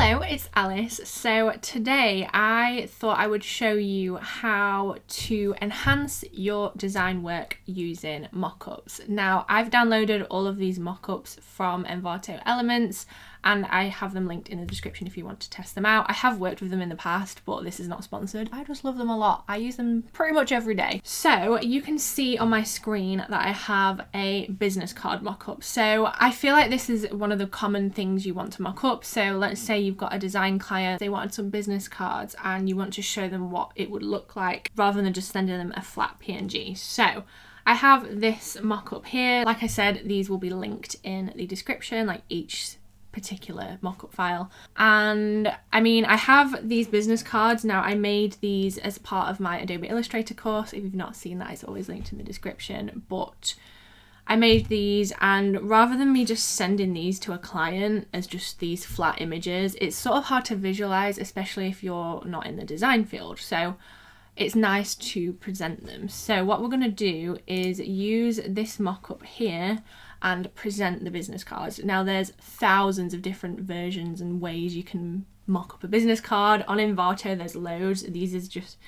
Hello, it's Alice. So today I thought I would show you how to enhance your design work using mockups. Now, I've downloaded all of these mockups from Envato Elements and I have them linked in the description if you want to test them out. I have worked with them in the past, but this is not sponsored. I just love them a lot. I use them pretty much every day. So you can see on my screen that I have a business card mockup. So I feel like this is one of the common things you want to mock up. So let's say you've got a design client, they wanted some business cards and you want to show them what it would look like rather than just sending them a flat PNG. So I have this mock-up here. Like I said, these will be linked in the description, like each particular mock-up file. And I mean, I have these business cards. Now, I made these as part of my Adobe Illustrator course. If you've not seen that, it's always linked in the description. But I made these, and rather than me just sending these to a client as just these flat images, it's sort of hard to visualize, especially if you're not in the design field. So it's nice to present them. So what we're going to do is use this mock-up here and present the business cards. Now, there's thousands of different versions and ways you can mock up a business card. On Envato there's loads. This is just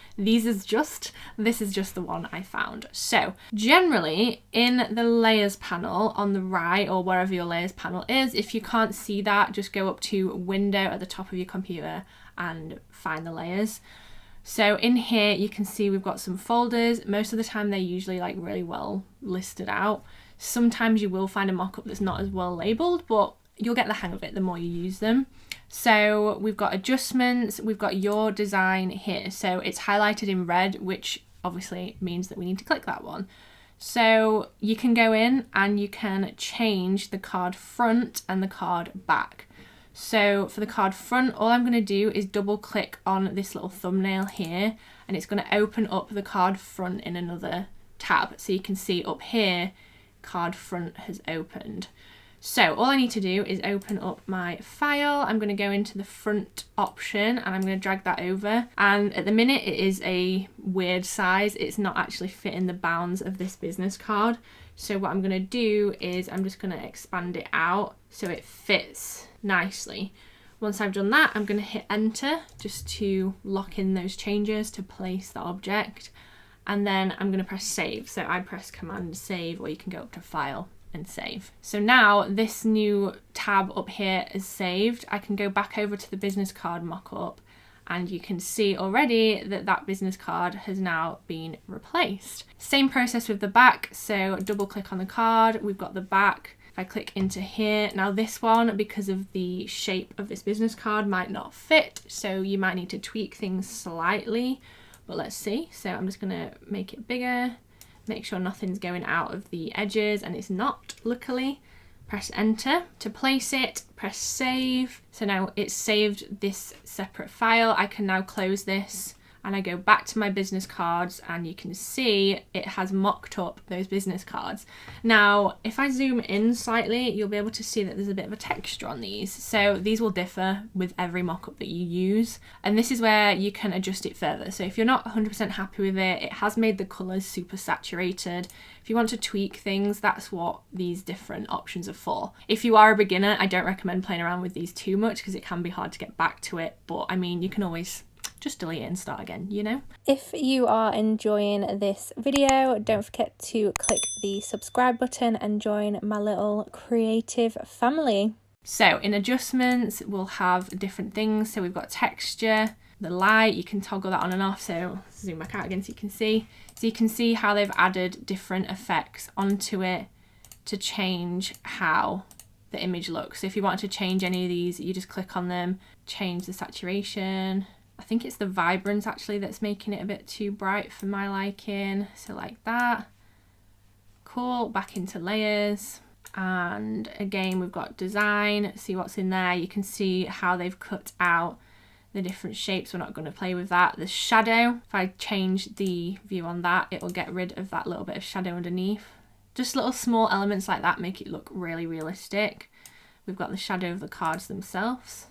the one I found. So generally in the layers panel on the right, or wherever your layers panel is, if you can't see that, just go up to window at the top of your computer and find the layers. So in here you can see we've got some folders. Most of the time they're usually like really well listed out. Sometimes you will find a mock-up that's not as well labeled, but you'll get the hang of it the more you use them. So we've got adjustments, we've got your design here. So it's highlighted in red, which obviously means that we need to click that one. So you can go in and you can change the card front and the card back. So for the card front, all I'm going to do is double click on this little thumbnail here, and it's going to open up the card front in another tab. So you can see up here, card front has opened. So all I need to do is open up my file. I'm going to go into the front option and I'm going to drag that over. And at the minute it is a weird size. It's not actually fitting the bounds of this business card. So what I'm going to do is I'm just going to expand it out so it fits nicely. Once I've done that, I'm going to hit enter just to lock in those changes to place the object. And then I'm going to press save. So I press command save, or you can go up to file and save. So now this new tab up here is saved. I can go back over to the business card mockup and you can see already that that business card has now been replaced. Same process with the back. So double click on the card, we've got the back. If I click into here, now this one, because of the shape of this business card, might not fit. So you might need to tweak things slightly. But let's see. So I'm just going to make it bigger, make sure nothing's going out of the edges, and it's not, luckily. Press enter to place it, press save. So now it's saved this separate file. I can now close this and I go back to my business cards and you can see it has mocked up those business cards. Now, if I zoom in slightly, you'll be able to see that there's a bit of a texture on these. So these will differ with every mock-up that you use. And this is where you can adjust it further. So if you're not 100% happy with it, it has made the colors super saturated. If you want to tweak things, that's what these different options are for. If you are a beginner, I don't recommend playing around with these too much because it can be hard to get back to it. But I mean, you can always just delete it and start again, you know? If you are enjoying this video, don't forget to click the subscribe button and join my little creative family. So in adjustments, we'll have different things. So we've got texture, the light, you can toggle that on and off. So zoom back out again so you can see. So you can see how they've added different effects onto it to change how the image looks. So if you want to change any of these, you just click on them, change the saturation. I think it's the vibrance actually that's making it a bit too bright for my liking. So like that. Cool, back into layers. And again, we've got design, see what's in there. You can see how they've cut out the different shapes. We're not going to play with that. The shadow, if I change the view on that, it will get rid of that little bit of shadow underneath. Just little small elements like that make it look really realistic. We've got the shadow of the cards themselves.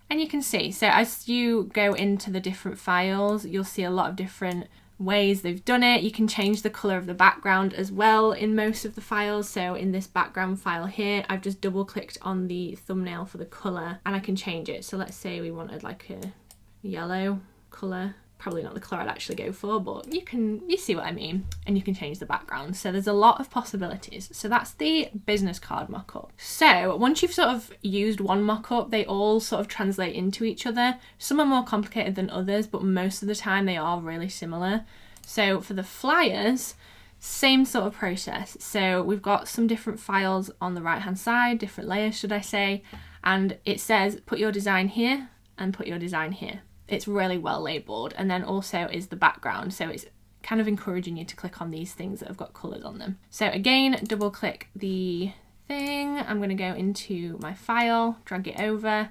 And you can see, so as you go into the different files, you'll see a lot of different ways they've done it. You can change the colour of the background as well in most of the files. So in this background file here, I've just double clicked on the thumbnail for the colour and I can change it. So let's say we wanted like a yellow colour. Probably not the colour I'd actually go for, but you see what I mean, and you can change the background. So there's a lot of possibilities. So that's the business card mock-up. So once you've sort of used one mock-up, they all sort of translate into each other. Some are more complicated than others, but most of the time they are really similar. So for the flyers, same sort of process. So we've got some different files on the right hand side, different layers should I say, and it says put your design here and put your design here. It's really well labelled, and then also is the background, so it's kind of encouraging you to click on these things that have got colours on them. So again, double click the thing. I'm going to go into my file, drag it over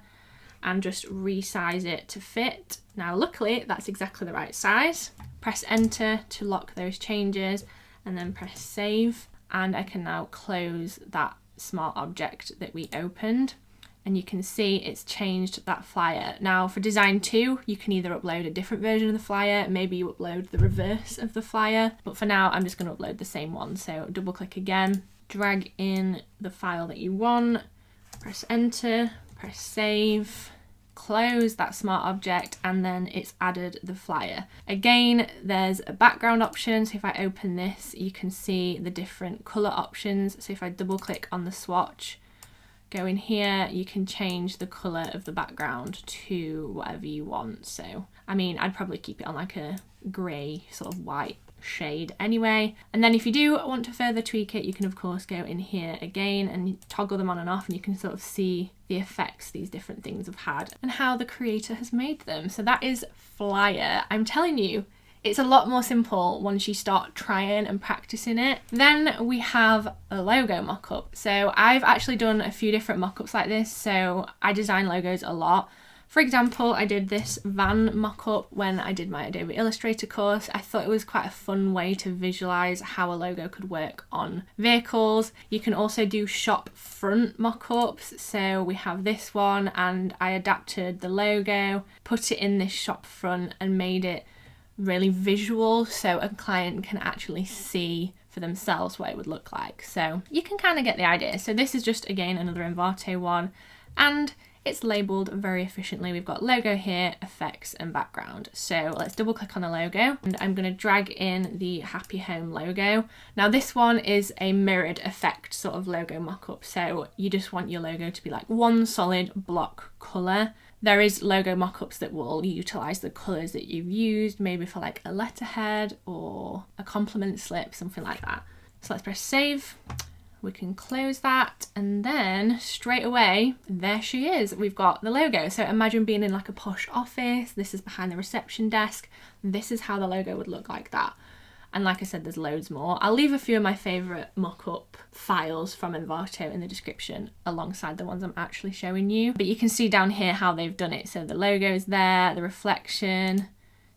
and just resize it to fit. Now luckily that's exactly the right size. Press enter to lock those changes and then press save, and I can now close that smart object that we opened. And you can see it's changed that flyer. Now for design 2, you can either upload a different version of the flyer, maybe you upload the reverse of the flyer, but for now I'm just going to upload the same one. So double click again, drag in the file that you want, press enter, press save, close that smart object, and then it's added the flyer. Again, there's a background option, so if I open this you can see the different colour options. So if I double click on the swatch, go in here, you can change the colour of the background to whatever you want. So I mean, I'd probably keep it on like a grey sort of white shade anyway. And then if you do want to further tweak it, you can of course go in here again and toggle them on and off, and you can sort of see the effects these different things have had and how the creator has made them. So that is Flyer. I'm telling you, it's a lot more simple once you start trying and practicing it. Then we have a logo mock-up. So I've actually done a few different mock-ups like this. So I design logos a lot. For example, I did this van mock-up when I did my Adobe Illustrator course. I thought it was quite a fun way to visualize how a logo could work on vehicles. You can also do shop front mock-ups. So we have this one, and I adapted the logo, put it in this shop front and made it really visual so a client can actually see for themselves what it would look like. So you can kind of get the idea. So this is just again another Envato one, and it's labelled very efficiently. We've got logo here, effects and background. So let's double click on the logo, and I'm going to drag in the Happy Home logo. Now this one is a mirrored effect sort of logo mock-up. So you just want your logo to be like one solid block colour. There is logo mock-ups that will utilise the colours that you've used, maybe for like a letterhead or a compliment slip, something like that. So let's press save. We can close that, and then straight away, there she is. We've got the logo. So imagine being in like a posh office. This is behind the reception desk. This is how the logo would look like that. And like I said, there's loads more. I'll leave a few of my favourite mock-up files from Envato in the description alongside the ones I'm actually showing you. But you can see down here how they've done it. So the logo is there, the reflection.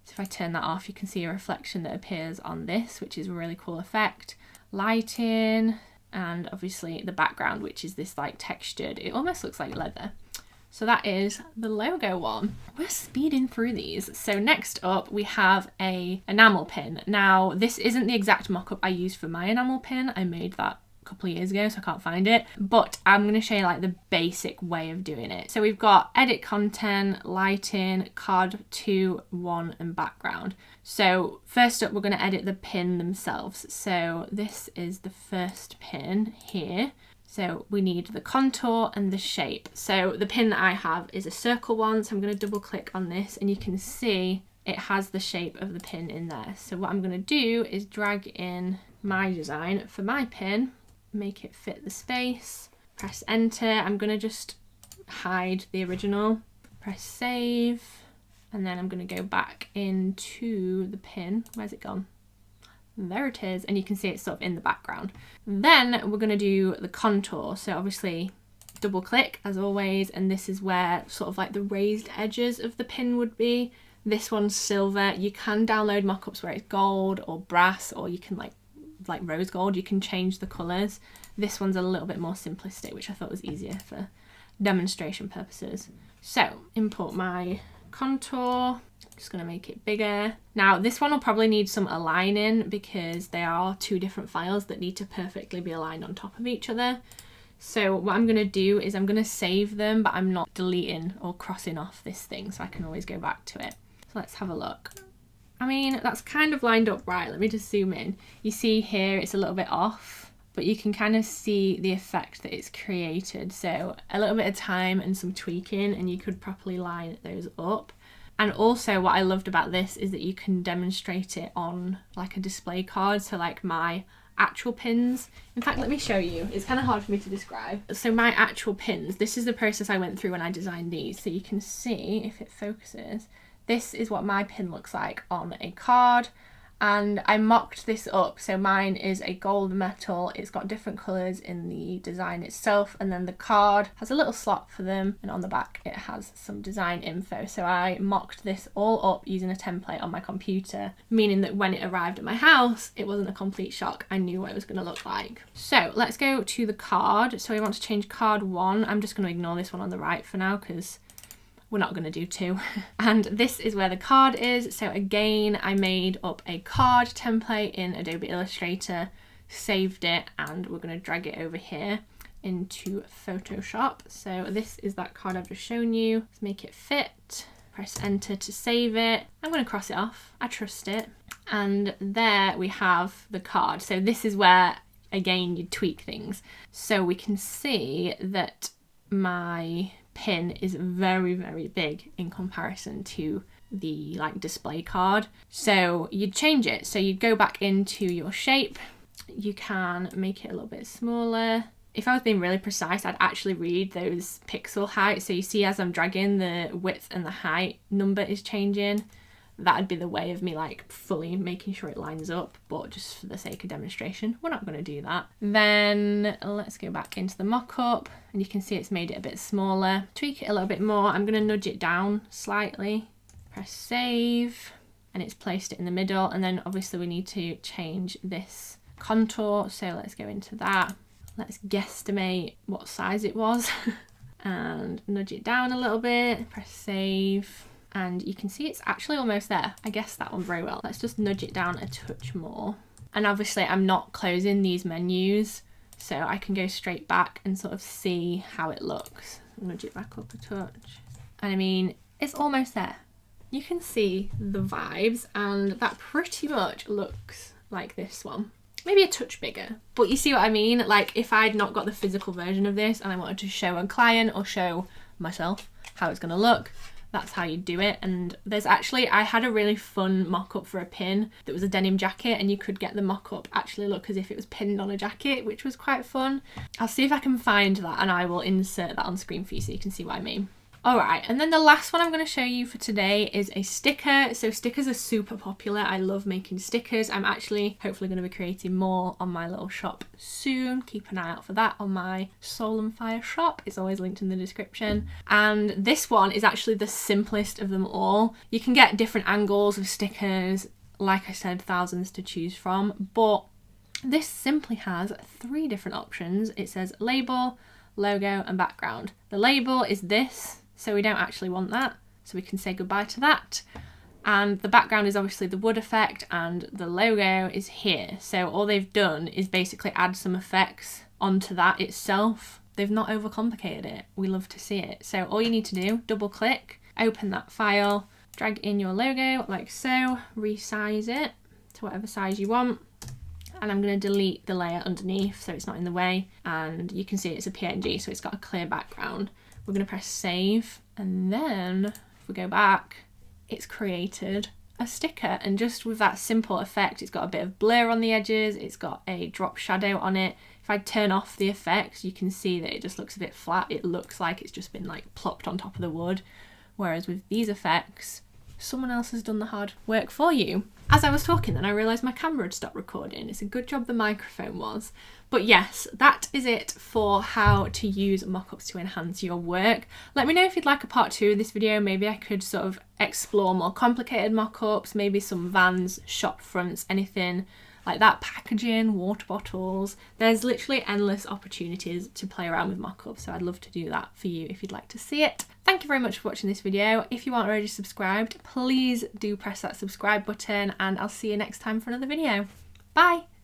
So if I turn that off, you can see a reflection that appears on this, which is a really cool effect. Lighting, and obviously the background, which is this like textured, it almost looks like leather. So that is the logo one. We're speeding through these. So next up we have a enamel pin. Now this isn't the exact mock-up I used for my enamel pin. I made that a couple of years ago, so I can't find it, but I'm going to show you like the basic way of doing it. So we've got edit content, lighting, card 2, 1 and background. So first up we're going to edit the pin themselves. So this is the first pin here. So we need the contour and the shape. So the pin that I have is a circle one, so I'm going to double click on this and you can see it has the shape of the pin in there. So what I'm going to do is drag in my design for my pin, make it fit the space, press enter. I'm going to just hide the original, press save, and then I'm going to go back into the pin. Where's it gone? There it is, and you can see it's sort of in the background. Then we're going to do the contour. So obviously double click as always, and this is where sort of like the raised edges of the pin would be. This one's silver. You can download mock-ups where it's gold or brass, or you can like rose gold. You can change the colours. This one's a little bit more simplistic, which I thought was easier for demonstration purposes. So import my contour. Just going to make it bigger. Now this one will probably need some aligning because they are two different files that need to perfectly be aligned on top of each other. So what I'm going to do is I'm going to save them, but I'm not deleting or crossing off this thing, so I can always go back to it. So let's have a look. I mean, that's kind of lined up right. Let me just zoom in. You see here it's a little bit off, but you can kind of see the effect that it's created. So a little bit of time and some tweaking and you could properly line those up. And also what I loved about this is that you can demonstrate it on like a display card. So like my actual pins. In fact, let me show you. It's kind of hard for me to describe. So my actual pins, this is the process I went through when I designed these. So you can see if it focuses, this is what my pin looks like on a card. And I mocked this up, so mine is a gold metal. It's got different colours in the design itself, and then the card has a little slot for them, and on the back it has some design info. So I mocked this all up using a template on my computer, meaning that when it arrived at my house it wasn't a complete shock. I knew what it was going to look like. So let's go to the card. So we want to change card 1. I'm just going to ignore this one on the right for now because we're not going to do 2. And this is where the card is. So again, I made up a card template in Adobe Illustrator, saved it, and we're going to drag it over here into Photoshop. So this is that card I've just shown you. Let's make it fit. Press enter to save it. I'm going to cross it off. I trust it. And there we have the card. So this is where, again, you tweak things. So we can see that my pin is very, very big in comparison to the like display card. So you'd change it. So you'd go back into your shape. You can make it a little bit smaller. If I was being really precise, I'd actually read those pixel heights. So you see as I'm dragging, the width and the height number is changing. That'd be the way of me like fully making sure it lines up, but just for the sake of demonstration, we're not going to do that. Then let's go back into the mock-up and you can see it's made it a bit smaller. Tweak it a little bit more. I'm going to nudge it down slightly. Press save and it's placed it in the middle. And then obviously we need to change this contour. So let's go into that. Let's guesstimate what size it was and nudge it down a little bit. Press save. And you can see it's actually almost there. I guessed that one very well. Let's just nudge it down a touch more. And obviously I'm not closing these menus, so I can go straight back and sort of see how it looks. Nudge it back up a touch. And I mean, it's almost there. You can see the vibes, and that pretty much looks like this one. Maybe a touch bigger, but you see what I mean? Like if I'd not got the physical version of this and I wanted to show a client or show myself how it's gonna look, that's how you do it. And there's actually, I had a really fun mock-up for a pin that was a denim jacket, and you could get the mock-up actually look as if it was pinned on a jacket, which was quite fun. I'll see if I can find that and I will insert that on screen for you so you can see what I mean. Alright, and then the last one I'm going to show you for today is a sticker. So stickers are super popular. I love making stickers. I'm actually hopefully going to be creating more on my little shop soon. Keep an eye out for that on my Soul and Fire shop. It's always linked in the description. And this one is actually the simplest of them all. You can get different angles of stickers. Like I said, thousands to choose from, but this simply has 3 different options. It says label, logo, and background. The label is this. So we don't actually want that, so we can say goodbye to that. And the background is obviously the wood effect, and the logo is here. So all they've done is basically add some effects onto that itself. They've not overcomplicated it. We love to see it. So all you need to do, double click, open that file, drag in your logo like so, resize it to whatever size you want. And I'm going to delete the layer underneath so it's not in the way. And you can see it's a PNG, so it's got a clear background. We're going to press save, and then if we go back, it's created a sticker. And just with that simple effect, it's got a bit of blur on the edges, it's got a drop shadow on it. If I turn off the effects, you can see that it just looks a bit flat. It looks like it's just been like plopped on top of the wood. Whereas with these effects, someone else has done the hard work for you. As I was talking then, I realised my camera had stopped recording. It's a good job the microphone was. But yes, that is it for how to use mock-ups to enhance your work. Let me know if you'd like a part 2 of this video. Maybe I could sort of explore more complicated mock-ups, maybe some vans, shop fronts, anything like that, packaging, water bottles. There's literally endless opportunities to play around with mock-ups, so I'd love to do that for you if you'd like to see it. Thank you very much for watching this video. If you aren't already subscribed, please do press that subscribe button, and I'll see you next time for another video. Bye!